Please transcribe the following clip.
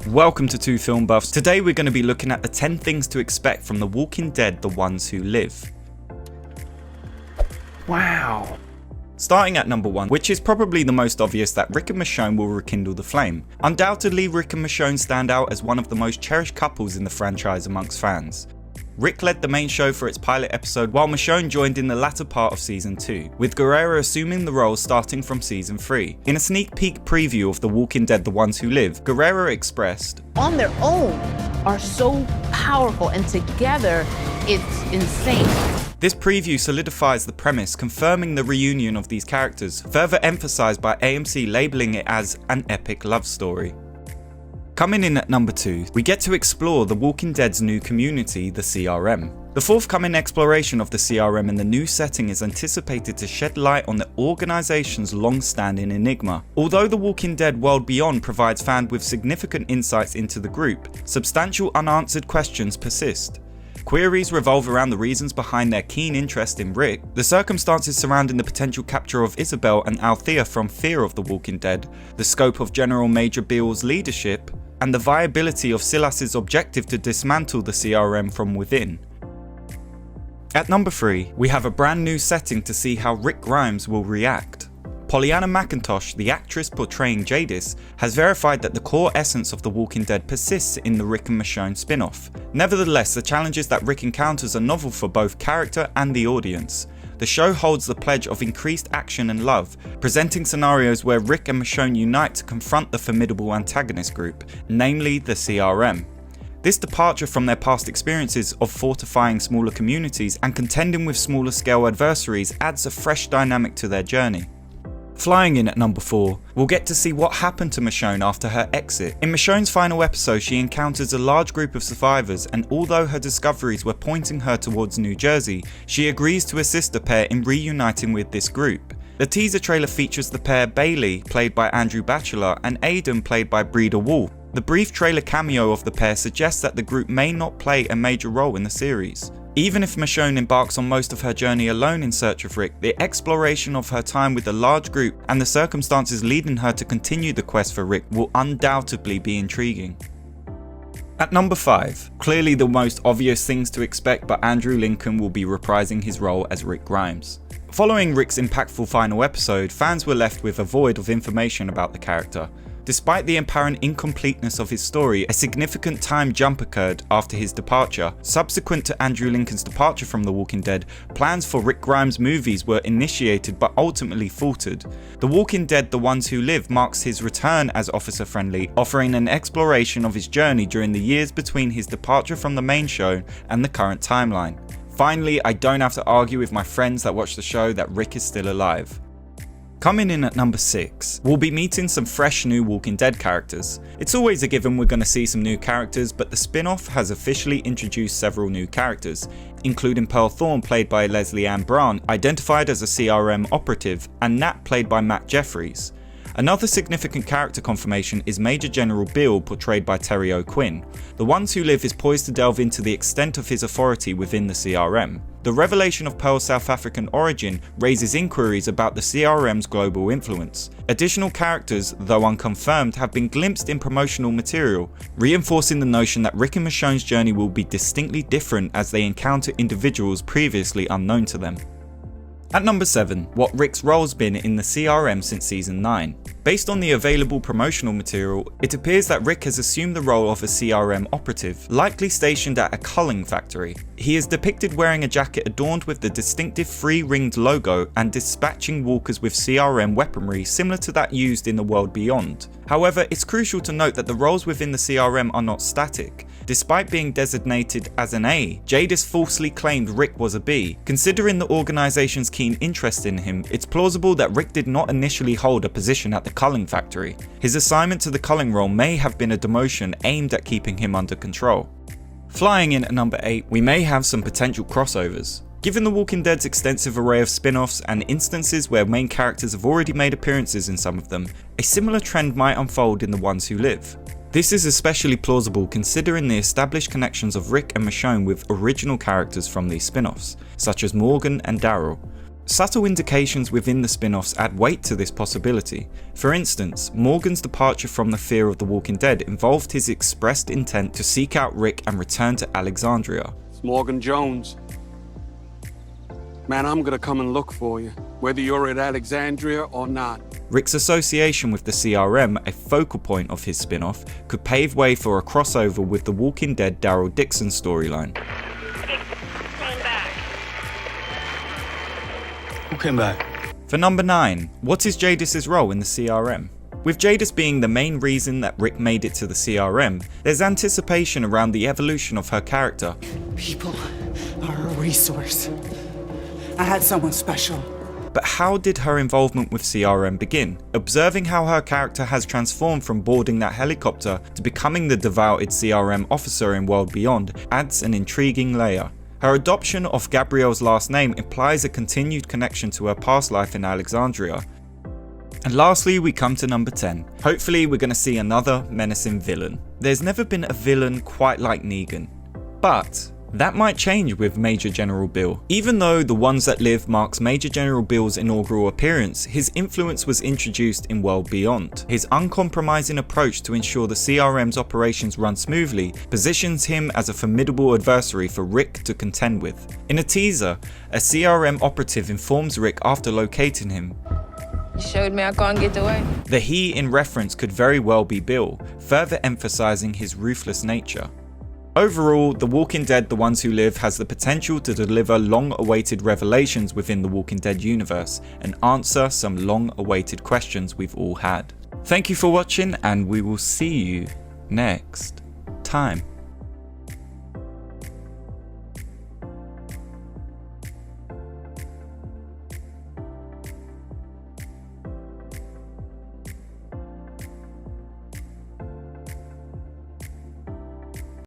Welcome to Two Film Buffs. Today we're going to be looking at the 10 things to expect from The Walking Dead: The Ones Who Live. Wow. Starting at number 1, which is probably the most obvious, that Rick and Michonne will rekindle the flame. Undoubtedly, Rick and Michonne stand out as one of the most cherished couples in the franchise amongst fans. Rick led the main show for its pilot episode, while Michonne joined in the latter part of season 2, with Guerrero assuming the role starting from season 3. In a sneak peek preview of The Walking Dead: The Ones Who Live, Guerrero expressed, "On their own are so powerful, and together it's insane." This preview solidifies the premise, confirming the reunion of these characters, further emphasised by AMC labelling it as an epic love story. Coming in at number 2, we get to explore The Walking Dead's new community, the CRM. The forthcoming exploration of the CRM in the new setting is anticipated to shed light on the organisation's long-standing enigma. Although The Walking Dead World Beyond provides fans with significant insights into the group, substantial unanswered questions persist. Queries revolve around the reasons behind their keen interest in Rick, the circumstances surrounding the potential capture of Isabel and Althea from Fear of the Walking Dead, the scope of General Major Beale's leadership, and the viability of Silas's objective to dismantle the CRM from within. At number 3, we have a brand new setting to see how Rick Grimes will react. Pollyanna McIntosh, the actress portraying Jadis, has verified that the core essence of The Walking Dead persists in the Rick and Michonne spin-off. Nevertheless, the challenges that Rick encounters are novel for both character and the audience. The show holds the pledge of increased action and love, presenting scenarios where Rick and Michonne unite to confront the formidable antagonist group, namely the CRM. This departure from their past experiences of fortifying smaller communities and contending with smaller scale adversaries adds a fresh dynamic to their journey. Flying in at number 4, we'll get to see what happened to Michonne after her exit. In Michonne's final episode, she encounters a large group of survivors, and although her discoveries were pointing her towards New Jersey, she agrees to assist the pair in reuniting with this group. The teaser trailer features the pair Bailey, played by Andrew Bachelor, and Aiden, played by Breeder Wolf. The brief trailer cameo of the pair suggests that the group may not play a major role in the series. Even if Michonne embarks on most of her journey alone in search of Rick, the exploration of her time with the large group and the circumstances leading her to continue the quest for Rick will undoubtedly be intriguing. At number 5, clearly the most obvious things to expect, but Andrew Lincoln will be reprising his role as Rick Grimes. Following Rick's impactful final episode, fans were left with a void of information about the character. Despite the apparent incompleteness of his story, a significant time jump occurred after his departure. Subsequent to Andrew Lincoln's departure from The Walking Dead, plans for Rick Grimes' movies were initiated but ultimately faltered. The Walking Dead: The Ones Who Live marks his return as Officer Friendly, offering an exploration of his journey during the years between his departure from the main show and the current timeline. Finally, I don't have to argue with my friends that watch the show that Rick is still alive. Coming in at number 6, we'll be meeting some fresh new Walking Dead characters. It's always a given we're going to see some new characters, but the spin-off has officially introduced several new characters, including Pearl Thorne, played by Leslie Ann Brown, identified as a CRM operative, and Nat, played by Matt Jeffries. Another significant character confirmation is Major General Beale, portrayed by Terry O'Quinn. The Ones Who Live is poised to delve into the extent of his authority within the CRM. The revelation of Pearl's South African origin raises inquiries about the CRM's global influence. Additional characters, though unconfirmed, have been glimpsed in promotional material, reinforcing the notion that Rick and Michonne's journey will be distinctly different as they encounter individuals previously unknown to them. At number 7, what Rick's role's been in the CRM since season 9. Based on the available promotional material, it appears that Rick has assumed the role of a CRM operative, likely stationed at a culling factory. He is depicted wearing a jacket adorned with the distinctive 3-ringed logo and dispatching walkers with CRM weaponry similar to that used in the World Beyond. However, it's crucial to note that the roles within the CRM are not static. Despite being designated as an A, Jadis falsely claimed Rick was a B. Considering the organisation's keen interest in him, it's plausible that Rick did not initially hold a position at the culling factory. His assignment to the culling role may have been a demotion aimed at keeping him under control. Flying in at number 8, we may have some potential crossovers. Given The Walking Dead's extensive array of spin-offs and instances where main characters have already made appearances in some of them, a similar trend might unfold in The Ones Who Live. This is especially plausible considering the established connections of Rick and Michonne with original characters from these spin-offs, such as Morgan and Daryl. Subtle indications within the spin-offs add weight to this possibility. For instance, Morgan's departure from the fear of The Walking Dead involved his expressed intent to seek out Rick and return to Alexandria. It's Morgan Jones. Man, I'm gonna come and look for you, whether you're at Alexandria or not. Rick's association with the CRM, a focal point of his spin-off, could pave way for a crossover with The Walking Dead Daryl Dixon storyline. Who came back? For number 9, what is Jadis's role in the CRM? With Jadis being the main reason that Rick made it to the CRM, there's anticipation around the evolution of her character. People are a resource. I had someone special. But how did her involvement with CRM begin? Observing how her character has transformed from boarding that helicopter to becoming the devoted CRM officer in World Beyond adds an intriguing layer. Her adoption of Gabrielle's last name implies a continued connection to her past life in Alexandria. And lastly, we come to number 10. Hopefully we're going to see another menacing villain. There's never been a villain quite like Negan, but that might change with Major General Bill. Even though The Ones That Live marks Major General Bill's inaugural appearance, his influence was introduced in World Beyond. His uncompromising approach to ensure the CRM's operations run smoothly positions him as a formidable adversary for Rick to contend with. In a teaser, a CRM operative informs Rick after locating him. You showed me I can't get away. The he in reference could very well be Bill, further emphasizing his ruthless nature. Overall, The Walking Dead The Ones Who Live has the potential to deliver long-awaited revelations within the Walking Dead universe and answer some long-awaited questions we've all had. Thank you for watching, and we will see you next time.